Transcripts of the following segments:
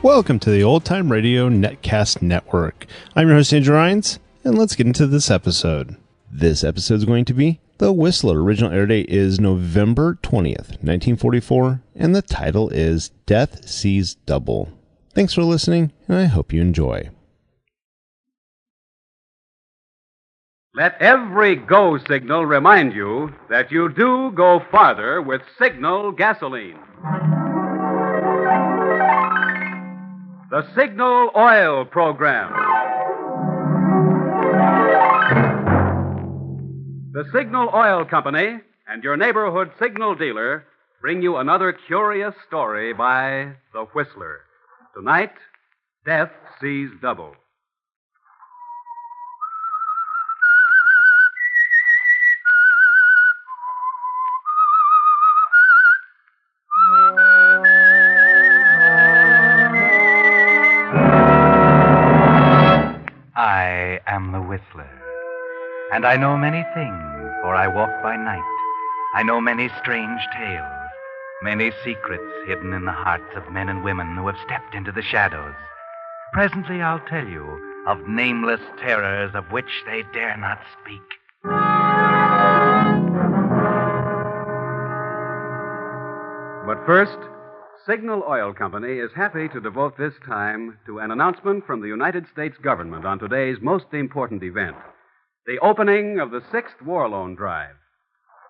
Welcome to the Old Time Radio Netcast Network. I'm your host, Andrew Rhynes, and let's get into this episode. This episode is going to be The Whistler. Original air date is November 20th, 1944, and the title is Death Sees Double. Thanks for listening, and I hope you enjoy. Let every go signal remind you that you do go farther with Signal gasoline. The Signal Oil Program. The Signal Oil Company and your neighborhood Signal dealer bring you another curious story by The Whistler. Tonight, Death Sees Double. I am the Whistler, and I know many things, for I walk by night. I know many strange tales, many secrets hidden in the hearts of men and women who have stepped into the shadows. Presently I'll tell you of nameless terrors of which they dare not speak. But first, Signal Oil Company is happy to devote this time to an announcement from the United States government on today's most important event, the opening of the 6th War Loan Drive.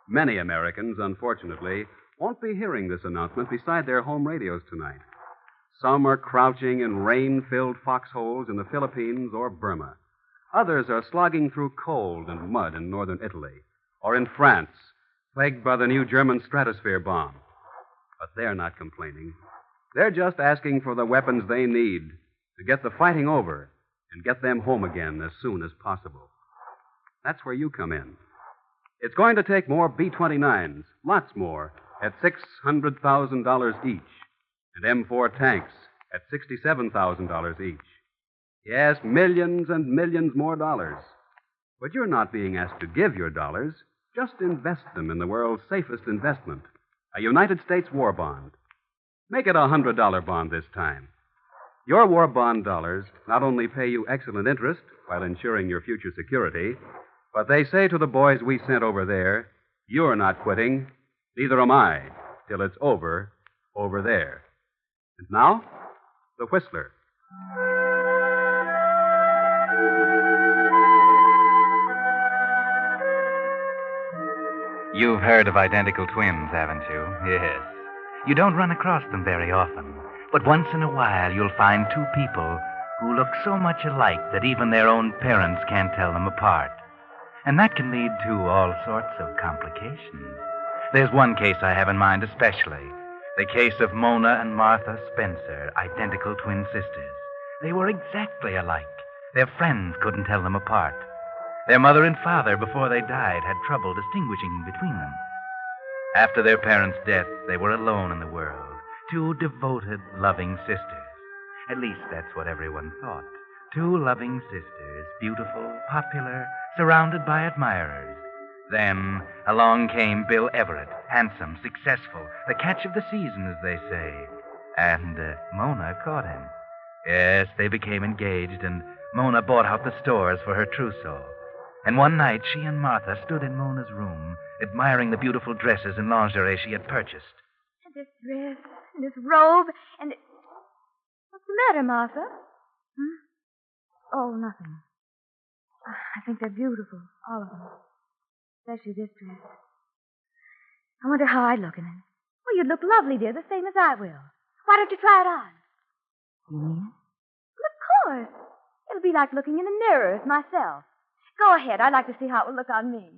Many Americans, unfortunately, won't be hearing this announcement beside their home radios tonight. Some are crouching in rain-filled foxholes in the Philippines or Burma. Others are slogging through cold and mud in northern Italy or in France, plagued by the new German stratosphere bomb. But they're not complaining. They're just asking for the weapons they need to get the fighting over and get them home again as soon as possible. That's where you come in. It's going to take more B-29s, lots more, at $600,000 each, and M4 tanks at $67,000 each. Yes, millions and millions more dollars. But you're not being asked to give your dollars. Just invest them in the world's safest investment, a United States war bond. Make it a $100 bond this time. Your war bond dollars not only pay you excellent interest while ensuring your future security, but they say to the boys we sent over there, you're not quitting, neither am I, till it's over there. And now, The Whistler. You've heard of identical twins, haven't you? Yes. You don't run across them very often, but once in a while you'll find two people who look so much alike that even their own parents can't tell them apart. And that can lead to all sorts of complications. There's one case I have in mind especially, the case of Mona and Martha Spencer, identical twin sisters. They were exactly alike. Their friends couldn't tell them apart. Their mother and father, before they died, had trouble distinguishing between them. After their parents' death, they were alone in the world. Two devoted, loving sisters. At least that's what everyone thought. Two loving sisters, beautiful, popular, surrounded by admirers. Then along came Bill Everett, handsome, successful, the catch of the season, as they say. And Mona caught him. Yes, they became engaged, and Mona bought out the stores for her trousseau. And one night, she and Martha stood in Mona's room, admiring the beautiful dresses and lingerie she had purchased. And this dress, and this robe, and... What's the matter, Martha? Oh, nothing. I think they're beautiful, all of them. Especially this dress. I wonder how I'd look in it. Well, you'd look lovely, dear, the same as I will. Why don't you try it on? You mean it? Well, of course. It'll be like looking in a mirror as myself. Go ahead. I'd like to see how it will look on me.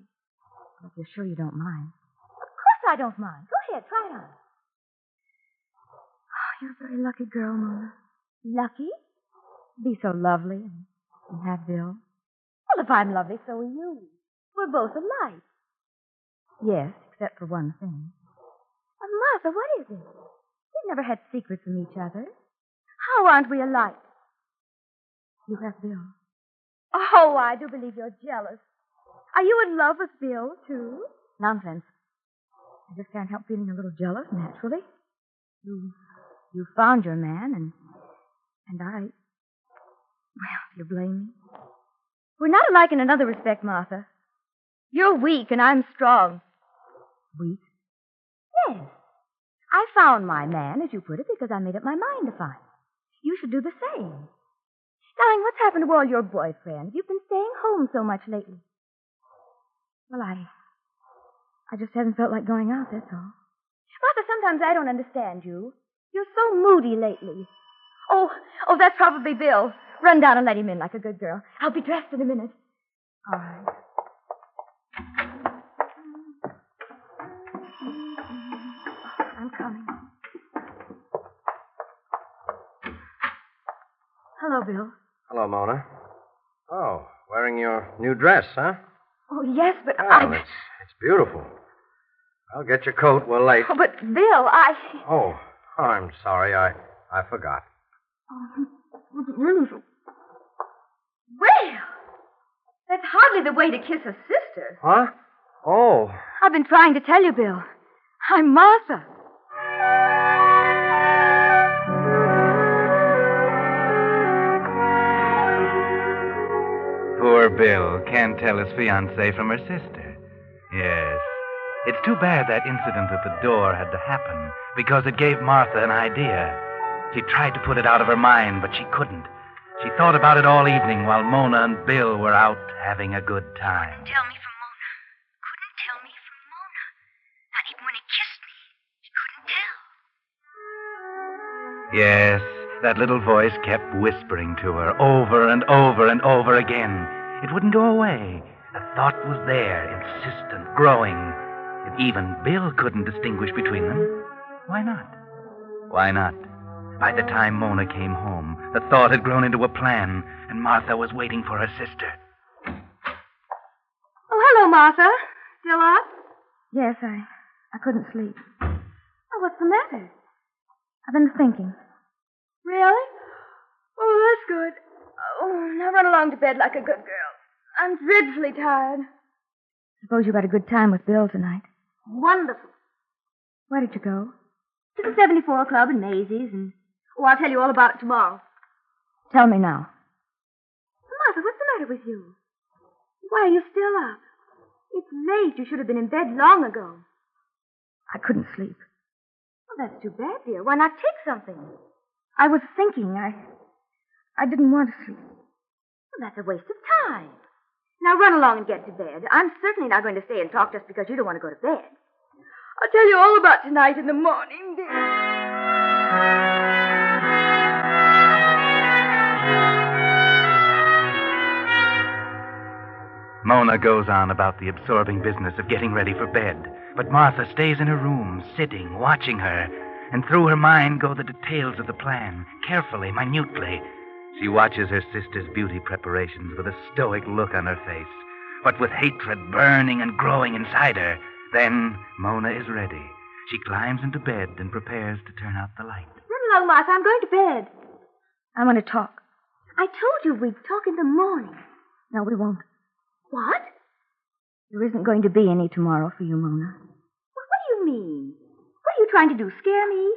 If you're sure you don't mind. Of course I don't mind. Go ahead. Try it on. Oh, you're a very lucky girl, Mona. Lucky? Be so lovely and have Bill. Well, if I'm lovely, so are you. We're both alike. Yes, except for one thing. Well, Martha, what is it? We've never had secrets from each other. How aren't we alike? You have Bill. Oh, I do believe you're jealous. Are you in love with Bill, too? Nonsense. I just can't help feeling a little jealous, naturally. You found your man, and And well, you blame me? We're not alike in another respect, Martha. You're weak and I'm strong. Weak? Yes. I found my man, as you put it, because I made up my mind to find him. You should do the same. Darling, what's happened to all your boyfriends? You've been staying home so much lately. Well, I just haven't felt like going out, that's all. Martha, sometimes I don't understand you. You're so moody lately. Oh, that's probably Bill. Run down and let him in like a good girl. I'll be dressed in a minute. All right. I'm coming. Hello, Bill. Hello, Mona. Oh, wearing your new dress, huh? Oh, yes, but Well, it's beautiful. Well, get your coat. We're late. Oh, but Bill, Oh, I'm sorry. I forgot. Well, that's hardly the way to kiss a sister. Huh? Oh. I've been trying to tell you, Bill. I'm Martha. Poor Bill can't tell his fiancée from her sister. Yes. It's too bad that incident at the door had to happen, because it gave Martha an idea. She tried to put it out of her mind, but she couldn't. She thought about it all evening while Mona and Bill were out having a good time. Tell me from Mona. Couldn't tell me from Mona. Not even when he kissed me. He couldn't tell. Yes, that little voice kept whispering to her over and over and over again. It wouldn't go away. The thought was there, insistent, growing. And even Bill couldn't distinguish between them. Why not? Why not? By the time Mona came home, the thought had grown into a plan, and Martha was waiting for her sister. Oh, hello, Martha. Still up? Yes, I couldn't sleep. Oh, what's the matter? I've been thinking. Really? Oh, that's good. Oh, now run along to bed like a good girl. I'm dreadfully tired. Suppose you had a good time with Bill tonight. Wonderful. Where did you go? To the 74 Club in Maisie's, and I'll tell you all about it tomorrow. Tell me now. Martha, what's the matter with you? Why are you still up? It's late. You should have been in bed long ago. I couldn't sleep. Well, that's too bad, dear. Why not take something? I was thinking. I didn't want to sleep. Well, that's a waste of time. Now run along and get to bed. I'm certainly not going to stay and talk just because you don't want to go to bed. I'll tell you all about tonight in the morning, dear. Mona goes on about the absorbing business of getting ready for bed, but Martha stays in her room, sitting, watching her, and through her mind go the details of the plan, carefully, minutely. She watches her sister's beauty preparations with a stoic look on her face, but with hatred burning and growing inside her. Then Mona is ready. She climbs into bed and prepares to turn out the light. Run along, Martha. I'm going to bed. I want to talk. I told you we'd talk in the morning. No, we won't. What? There isn't going to be any tomorrow for you, Mona. What do you mean? What are you trying to do, scare me?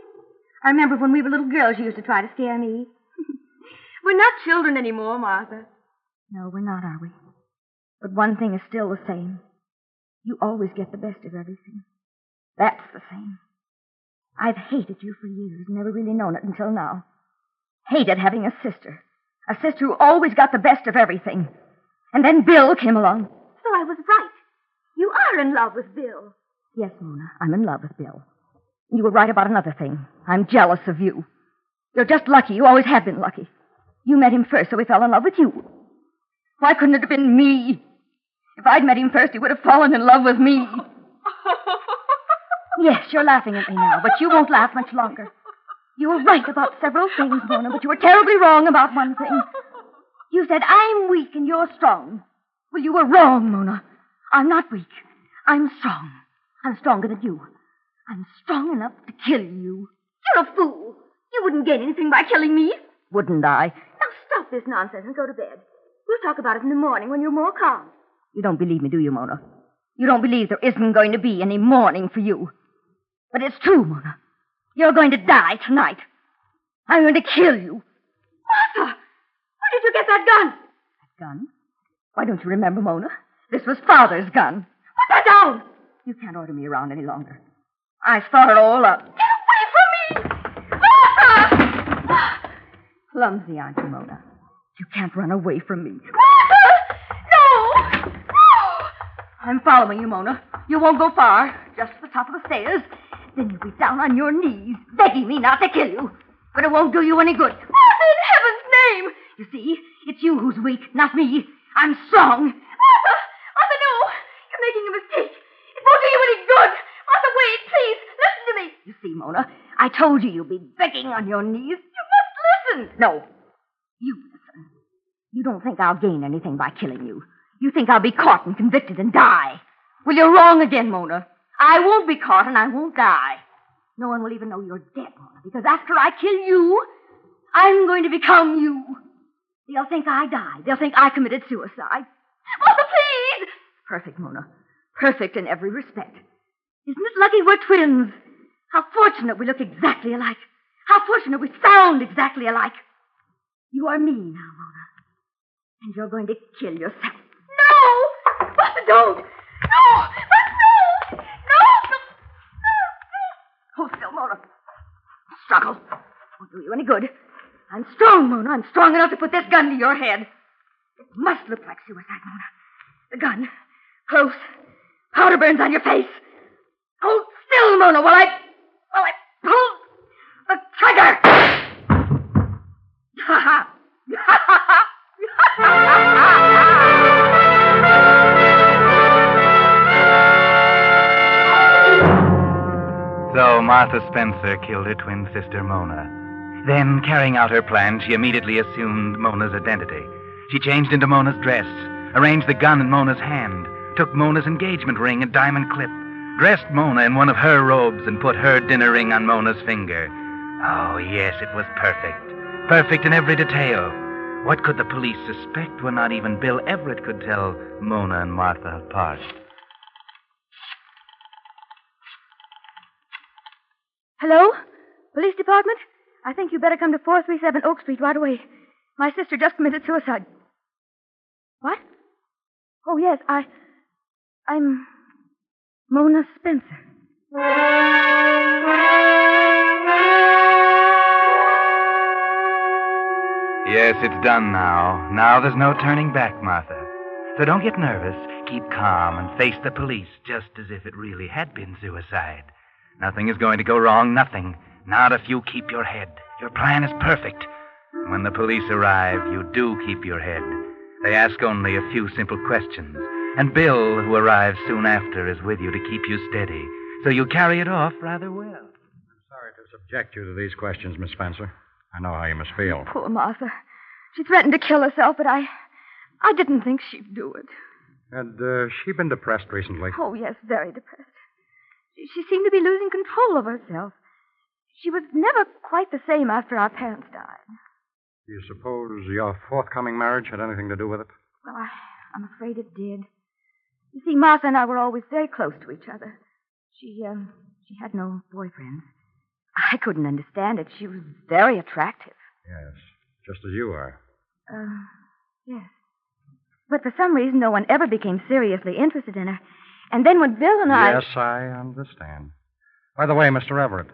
I remember when we were little girls, you used to try to scare me. We're not children anymore, Martha. No, we're not, are we? But one thing is still the same. You always get the best of everything. That's the same. I've hated you for years, never really known it until now. Hated having a sister who always got the best of everything. And then Bill came along. So I was right. You are in love with Bill. Yes, Mona, I'm in love with Bill. You were right about another thing. I'm jealous of you. You're just lucky. You always have been lucky. You met him first, so he fell in love with you. Why couldn't it have been me? If I'd met him first, he would have fallen in love with me. Yes, you're laughing at me now, but you won't laugh much longer. You were right about several things, Mona, but you were terribly wrong about one thing. You said, I'm weak and you're strong. Well, you were wrong, Mona. I'm not weak. I'm strong. I'm stronger than you. I'm strong enough to kill you. You're a fool. You wouldn't gain anything by killing me. Wouldn't I? Now stop this nonsense and go to bed. We'll talk about it in the morning when you're more calm. You don't believe me, do you, Mona? You don't believe there isn't going to be any morning for you. But it's true, Mona. You're going to die tonight. I'm going to kill you. Martha! Where did you get that gun? That gun? Why don't you remember, Mona? This was Father's gun. Put that down! You can't order me around any longer. I thought it all up. Get away from me! Martha! Clumsy, aren't you, Mona? You can't run away from me. Martha! No! No! I'm following you, Mona. You won't go far. Just to the top of the stairs. Then you'll be down on your knees, begging me not to kill you. But it won't do you any good. Martha, in heaven's name! You see, it's you who's weak, not me. I'm strong. Martha! Martha, no! You're making a mistake. It won't do you any good. Martha, wait, please. Listen to me. You see, Mona, I told you you'd be begging on your knees. You must listen. No. You listen. You don't think I'll gain anything by killing you. You think I'll be caught and convicted and die. Well, you're wrong again, Mona. I won't be caught and I won't die. No one will even know you're dead, Mona, because after I kill you, I'm going to become you. They'll think I died. They'll think I committed suicide. Mother, please! Perfect, Mona. Perfect in every respect. Isn't it lucky we're twins? How fortunate we look exactly alike. How fortunate we sound exactly alike. You are me now, Mona. And you're going to kill yourself. No! Mother, don't! No! Mother, no! No! Hold still, Mona. Struggle. Won't do you any good. I'm strong, Mona. I'm strong enough to put this gun to your head. It must look like suicide, Mona. The gun. Close. Powder burns on your face. Hold still, Mona, while I pull the trigger. Ha ha. So Martha Spencer killed her twin sister, Mona. Then, carrying out her plan, she immediately assumed Mona's identity. She changed into Mona's dress, arranged the gun in Mona's hand, took Mona's engagement ring and diamond clip, dressed Mona in one of her robes, and put her dinner ring on Mona's finger. Oh, yes, it was perfect. Perfect in every detail. What could the police suspect when not even Bill Everett could tell Mona and Martha apart? Hello? Police department? I think you better come to 437 Oak Street right away. My sister just committed suicide. What? Oh, yes, I'm Mona Spencer. Yes, it's done now. Now there's no turning back, Martha. So don't get nervous. Keep calm and face the police just as if it really had been suicide. Nothing is going to go wrong, nothing. Not if you keep your head. Your plan is perfect. When the police arrive, you do keep your head. They ask only a few simple questions. And Bill, who arrives soon after, is with you to keep you steady. So you carry it off rather well. I'm sorry to subject you to these questions, Miss Spencer. I know how you must feel. Poor Martha. She threatened to kill herself, but I didn't think she'd do it. Had she been depressed recently? Oh, yes, very depressed. She seemed to be losing control of herself. She was never quite the same after our parents died. Do you suppose your forthcoming marriage had anything to do with it? Well, I'm afraid it did. You see, Martha and I were always very close to each other. She had no boyfriends. I couldn't understand it. She was very attractive. Yes, just as you are. Yes. But for some reason, no one ever became seriously interested in her. And then when Bill and I... Yes, I understand. By the way, Mr. Everett,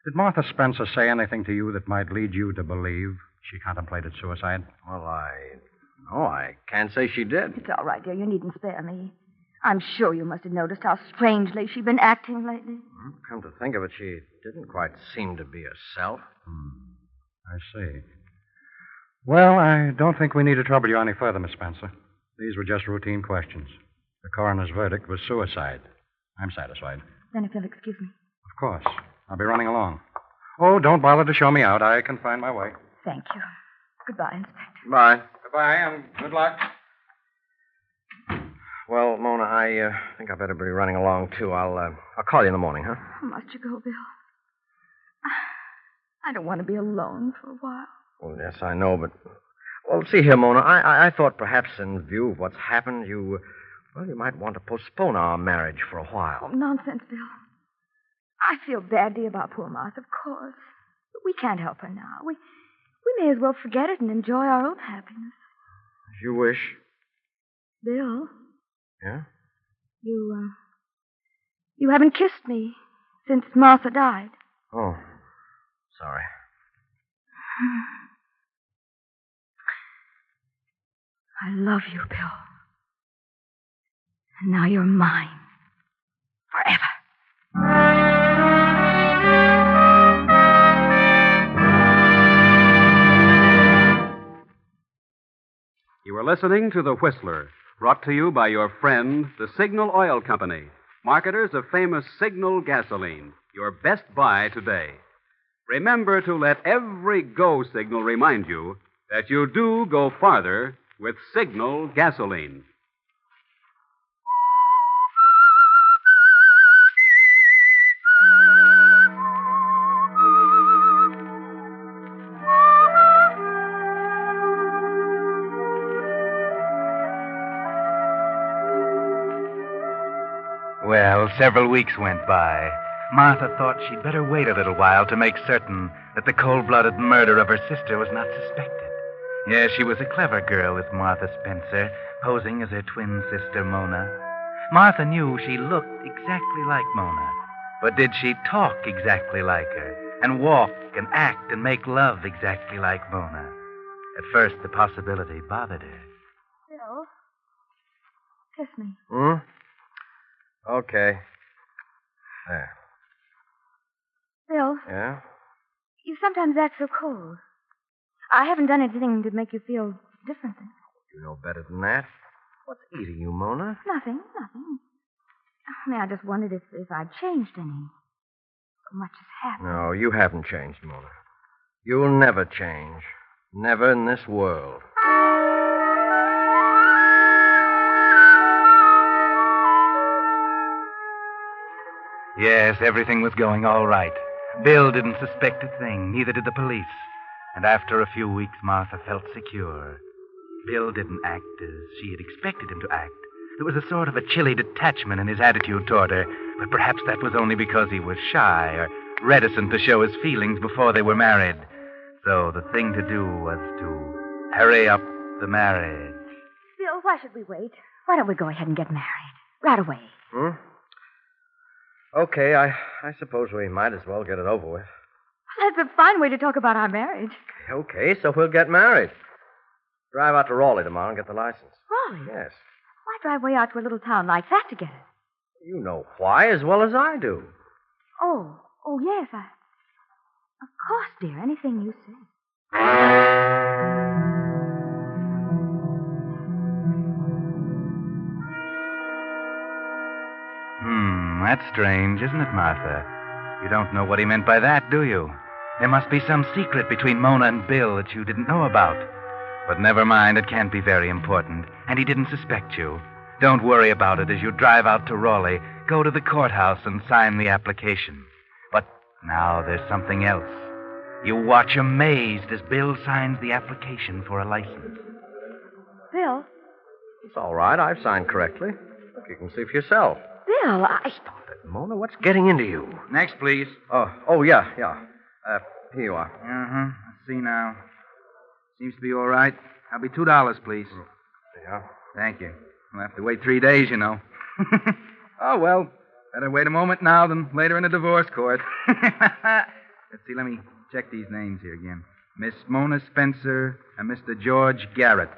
did Martha Spencer say anything to you that might lead you to believe she contemplated suicide? Well, I can't say she did. It's all right, dear. You needn't spare me. I'm sure you must have noticed how strangely she'd been acting lately. Come to think of it, she didn't quite seem to be herself. I see. Well, I don't think we need to trouble you any further, Miss Spencer. These were just routine questions. The coroner's verdict was suicide. I'm satisfied. Then if you'll excuse me. Of course. I'll be running along. Oh, don't bother to show me out. I can find my way. Thank you. Goodbye, Inspector. Bye. Goodbye, and good luck. Well, Mona, I think I better be running along, too. I'll call you in the morning, huh? Must you go, Bill? I don't want to be alone for a while. Well, yes, I know, but... Well, see here, Mona, I thought perhaps in view of what's happened, you might want to postpone our marriage for a while. Oh, nonsense, Bill. I feel badly about poor Martha, of course. But we can't help her now. We may as well forget it and enjoy our own happiness. As you wish. Bill, Yeah? you haven't kissed me since Martha died. Oh, sorry. I love you, Bill. And now you're mine. Forever. You are listening to The Whistler, brought to you by your friend, the Signal Oil Company, marketers of famous Signal gasoline, your best buy today. Remember to let every go signal remind you that you do go farther with Signal gasoline. Well, several weeks went by. Martha thought she'd better wait a little while to make certain that the cold-blooded murder of her sister was not suspected. Yes, she was a clever girl, this Martha Spencer, posing as her twin sister, Mona. Martha knew she looked exactly like Mona. But did she talk exactly like her, and walk and act and make love exactly like Mona? At first, the possibility bothered her. Bill, kiss me. Hmm? Okay. There. Bill, Yeah? you sometimes act so cold. I haven't done anything to make you feel differently. You know better than that. What's eating you, Mona? Nothing. I mean, I just wondered if I'd changed any. So much has happened. No, you haven't changed, Mona. You'll never change. Never in this world. Yes, everything was going all right. Bill didn't suspect a thing, neither did the police. And after a few weeks, Martha felt secure. Bill didn't act as she had expected him to act. There was a sort of a chilly detachment in his attitude toward her, but perhaps that was only because he was shy or reticent to show his feelings before they were married. So the thing to do was to hurry up the marriage. Bill, why should we wait? Why don't we go ahead and get married? Right away. Hmm? Okay, I suppose we might as well get it over with. That's a fine way to talk about our marriage. Okay, so we'll get married. Drive out to Raleigh tomorrow and get the license. Raleigh? Yes. Why drive way out to a little town like that to get it? You know why as well as I do. Oh, yes, Of course, dear, anything you say. That's strange, isn't it, Martha? You don't know what he meant by that, do you? There must be some secret between Mona and Bill that you didn't know about. But never mind, it can't be very important. And he didn't suspect you. Don't worry about it as you drive out to Raleigh. Go to the courthouse and sign the application. But now there's something else. You watch amazed as Bill signs the application for a license. Bill? It's all right. I've signed correctly. Look, you can see for yourself. Bill, Stop it, Mona. What's getting into you? Next, please. Oh, yeah. Here you are. Uh-huh. Let's see now. Seems to be all right. That'll be $2, please. Yeah. Thank you. We'll have to wait 3 days, you know. Oh, well, better wait a moment now than later in a divorce court. Let's see, let me check these names here again. Miss Mona Spencer and Mr. George Garrett.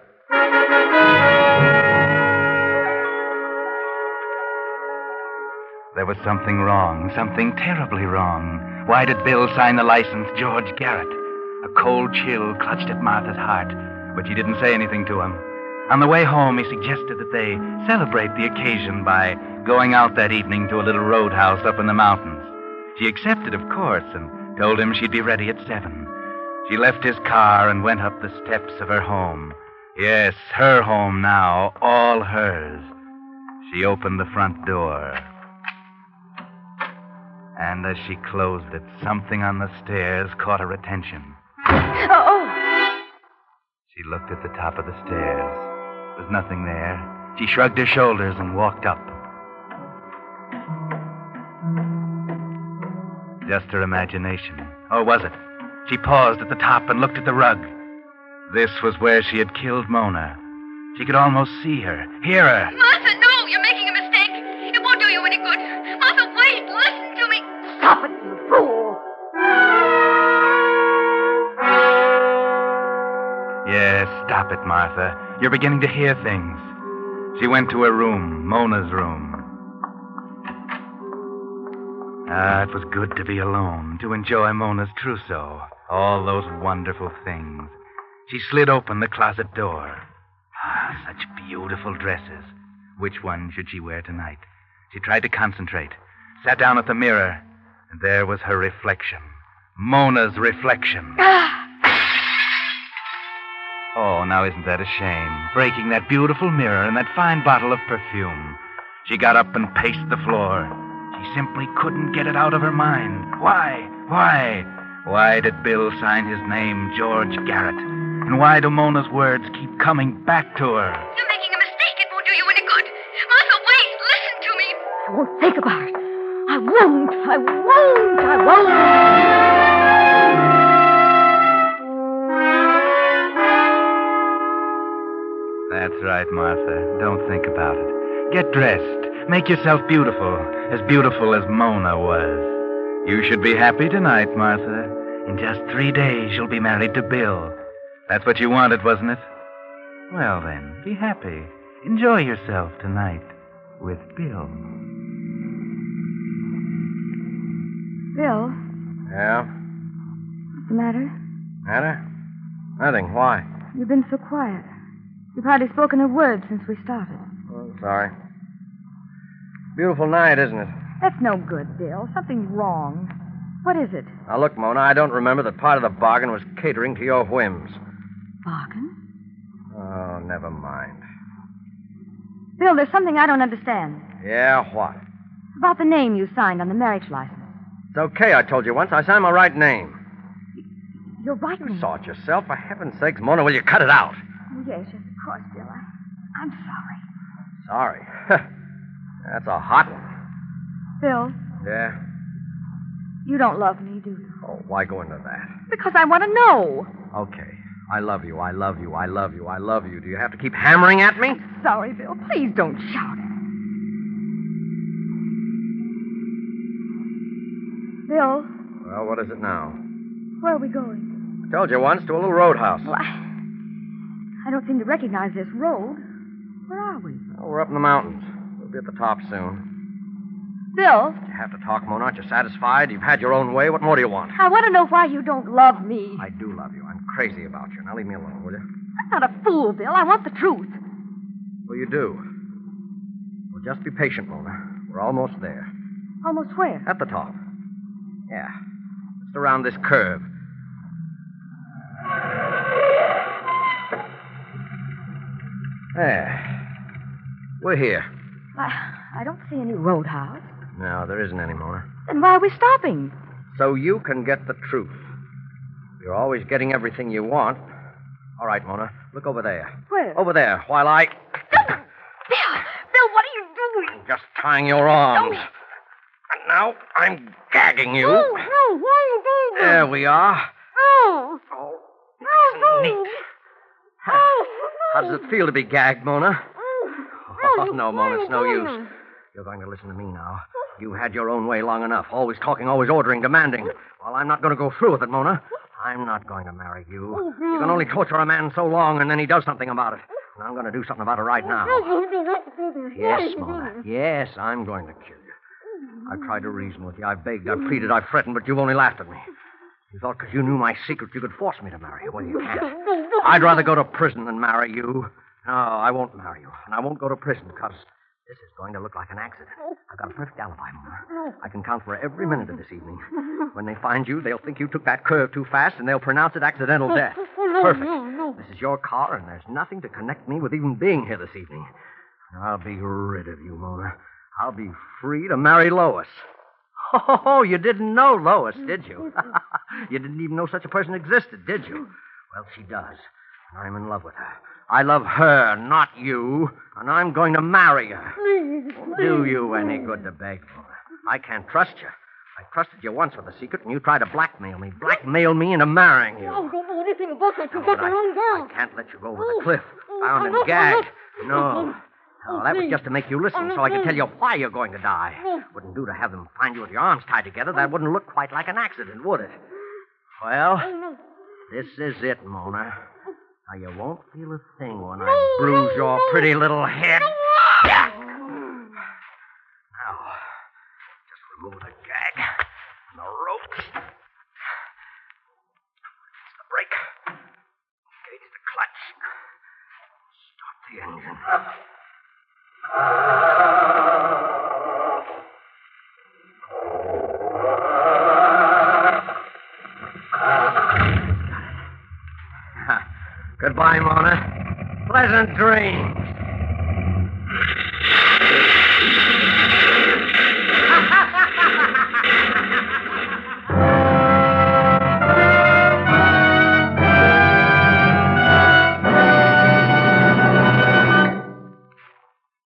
There was something wrong, something terribly wrong. Why did Bill sign the license, George Garrett? A cold chill clutched at Martha's heart, but she didn't say anything to him. On the way home, he suggested that they celebrate the occasion by going out that evening to a little roadhouse up in the mountains. She accepted, of course, and told him she'd be ready at 7. She left his car and went up the steps of her home. Yes, her home now, all hers. She opened the front door. And as she closed it, something on the stairs caught her attention. Oh! She looked at the top of the stairs. There was nothing there. She shrugged her shoulders and walked up. Just her imagination. Or was it? She paused at the top and looked at the rug. This was where she had killed Mona. She could almost see her, hear her. Martha, no, you're making a mistake. It won't do you any good. Martha, wait, listen to me. Stop it, you fool! Yes, stop it, Martha. You're beginning to hear things. She went to her room, Mona's room. It was good to be alone, to enjoy Mona's trousseau, all those wonderful things. She slid open the closet door. Such beautiful dresses. Which one should she wear tonight? She tried to concentrate, sat down at the mirror, and there was her reflection. Mona's reflection. Oh, now isn't that a shame? Breaking that beautiful mirror and that fine bottle of perfume. She got up and paced the floor. She simply couldn't get it out of her mind. Why? Why did Bill sign his name George Garrett? And why do Mona's words keep coming back to her? You're making a mistake. It won't do you any good. Martha, wait, listen to me. I won't think about it. I won't. That's right, Martha. Don't think about it. Get dressed. Make yourself beautiful as Mona was. You should be happy tonight, Martha. In just 3 days, you'll be married to Bill. That's what you wanted, wasn't it? Well, then, be happy. Enjoy yourself tonight with Bill. Bill, Yeah? what's the matter? Matter? Nothing. Why? You've been so quiet. You've hardly spoken a word since we started. Oh, sorry. Beautiful night, isn't it? That's no good, Bill. Something's wrong. What is it? Now, look, Mona, I don't remember that part of the bargain was catering to your whims. Bargain? Oh, never mind. Bill, there's something I don't understand. Yeah, what? About the name you signed on the marriage license. It's okay, I told you once. I signed my right name. You're right. You saw it yourself. For heaven's sakes, Mona, will you cut it out? Oh, yes, of course, Bill. I'm sorry. Sorry. That's a hot one. Bill, Yeah? you don't love me, do you? Oh, why go into that? Because I want to know. Okay. I love you. Do you have to keep hammering at me? Sorry, Bill. Please don't shout at me. Bill, Well, what is it now? where are we going? I told you once, to a little roadhouse. Well, I don't seem to recognize this road. Where are we? Oh, we're up in the mountains. We'll be at the top soon. Bill, You have to talk, Mona. Aren't you satisfied? You've had your own way. What more do you want? I want to know why you don't love me. I do love you. I'm crazy about you. Now leave me alone, will you? I'm not a fool, Bill. I want the truth. Well, you do. Well, just be patient, Mona. We're almost there. Almost where? At the top. Yeah. Just around this curve. There. We're here. I don't see any roadhouse. No, there isn't any, Mona. Then why are we stopping? So you can get the truth. You're always getting everything you want. All right, Mona. Look over there. Where? Over there, while I... Bill, what are you doing? Just tying your arms. No. And now I'm gagging you. No, why are you doing this? There we are. No. Oh, No, neat. How does it feel to be gagged, Mona? Oh, no, Mona, it's no use. You're going to listen to me now. You had your own way long enough. Always talking, always ordering, demanding. Well, I'm not going to go through with it, Mona. I'm not going to marry you. You can only torture a man so long, and then he does something about it. And I'm going to do something about it right now. Yes, Mona. Yes, I'm going to kill you. I've tried to reason with you. I've begged, I've pleaded, I've threatened, but you've only laughed at me. You thought because you knew my secret you could force me to marry you. Well, you can't. I'd rather go to prison than marry you. No, I won't marry you. And I won't go to prison because this is going to look like an accident. I've got a perfect alibi, Mona. I can count for every minute of this evening. When they find you, they'll think you took that curve too fast, and they'll pronounce it accidental death. Perfect. This is your car, and there's nothing to connect me with even being here this evening. I'll be rid of you, Mona. I'll be free to marry Lois. Oh, you didn't know Lois, did you? You didn't even know such a person existed, did you? Well, she does. And I'm in love with her. I love her, not you. And I'm going to marry her. Please. Do you any good to beg, Mona. I can't trust you. I trusted you once with a secret, and you tried to blackmail me. Blackmail me into marrying you. Oh, don't know anything about that. You No, got but the wrong girl. I can't let you go over the cliff, bound and gagged. No. No, that was just to make you listen so I could tell you why you're going to die. Wouldn't do to have them find you with your arms tied together. That wouldn't look quite like an accident, would it? Well, this is it, Mona. Now, you won't feel a thing when I bruise your pretty little head. Now, just remove the gag and the ropes. It's the brake. Engage the clutch. Stop the engine. Goodbye, Mona. Pleasant dreams.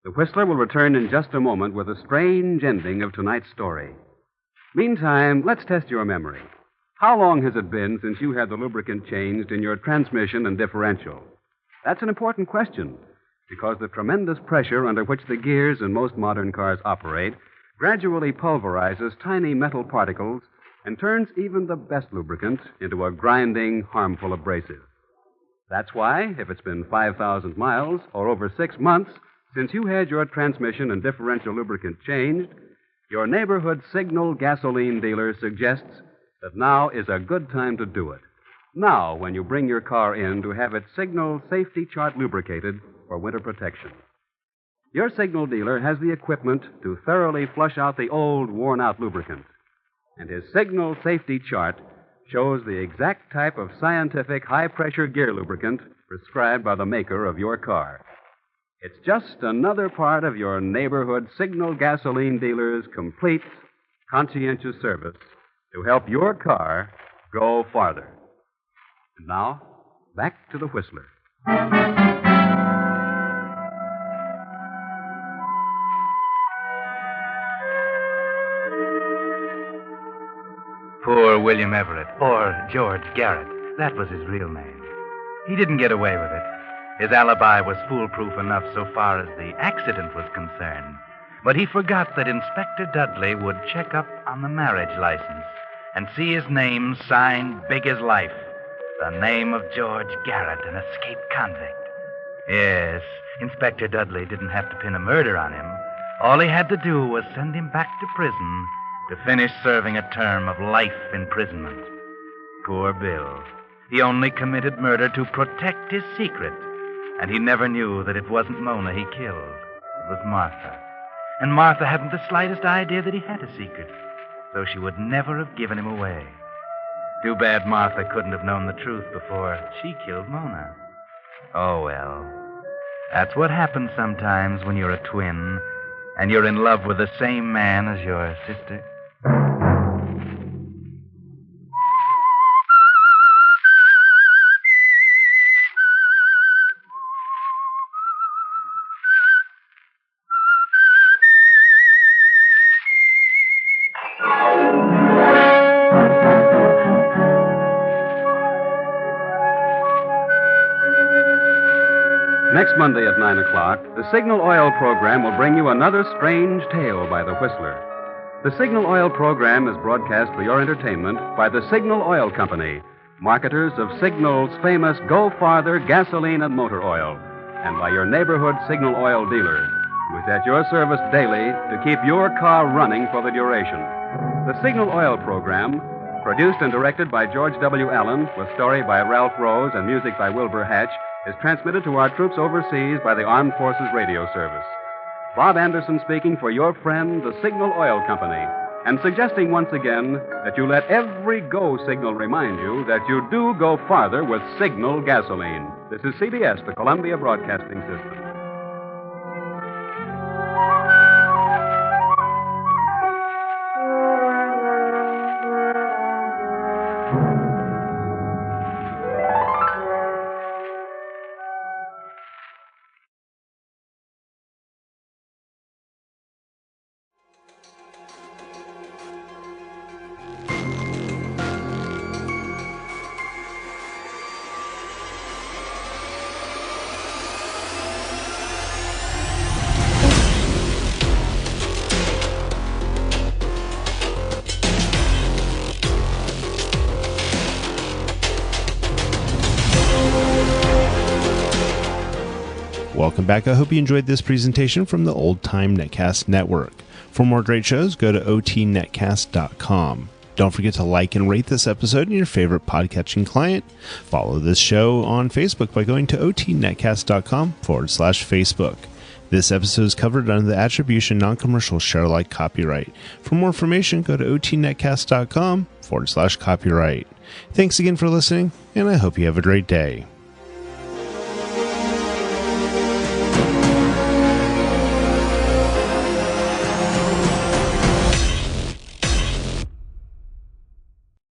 The Whistler will return in just a moment with a strange ending of tonight's story. Meantime, let's test your memory. How long has it been since you had the lubricant changed in your transmission and differential? That's an important question, because the tremendous pressure under which the gears in most modern cars operate gradually pulverizes tiny metal particles and turns even the best lubricant into a grinding, harmful abrasive. That's why, if it's been 5,000 miles or over 6 months since you had your transmission and differential lubricant changed, your neighborhood Signal gasoline dealer suggests that now is a good time to do it. Now, when you bring your car in to have its Signal safety chart lubricated for winter protection. Your Signal dealer has the equipment to thoroughly flush out the old, worn-out lubricant. And his Signal safety chart shows the exact type of scientific high-pressure gear lubricant prescribed by the maker of your car. It's just another part of your neighborhood Signal gasoline dealer's complete, conscientious service to help your car go farther. And now, back to the Whistler. Poor William Everett, or George Garrett. That was his real name. He didn't get away with it. His alibi was foolproof enough so far as the accident was concerned. But he forgot that Inspector Dudley would check up on the marriage license and see his name signed big as life. The name of George Garrett, an escaped convict. Yes, Inspector Dudley didn't have to pin a murder on him. All he had to do was send him back to prison to finish serving a term of life imprisonment. Poor Bill. He only committed murder to protect his secret. And he never knew that it wasn't Mona he killed. It was Martha. And Martha hadn't the slightest idea that he had a secret, so she would never have given him away. Too bad Martha couldn't have known the truth before she killed Mona. Oh, well. That's what happens sometimes when you're a twin and you're in love with the same man as your sister. Next Monday at 9 o'clock, the Signal Oil program will bring you another strange tale by the Whistler. The Signal Oil program is broadcast for your entertainment by the Signal Oil Company, marketers of Signal's famous Go Farther gasoline and motor oil, and by your neighborhood Signal Oil dealer, who is at your service daily to keep your car running for the duration. The Signal Oil program, produced and directed by George W. Allen, with story by Ralph Rose and music by Wilbur Hatch, is transmitted to our troops overseas by the Armed Forces Radio Service. Bob Anderson speaking for your friend, the Signal Oil Company, and suggesting once again that you let every go signal remind you that you do go farther with Signal gasoline. This is CBS, the Columbia Broadcasting System. Welcome back. I hope you enjoyed this presentation from the Old Time Netcast Network. For more great shows, go to otnetcast.com. Don't forget to like and rate this episode in your favorite podcatching client. Follow this show on Facebook by going to otnetcast.com/Facebook. This episode is covered under the Attribution Non-Commercial Share Alike copyright. For more information, go to otnetcast.com/copyright. Thanks again for listening, and I hope you have a great day.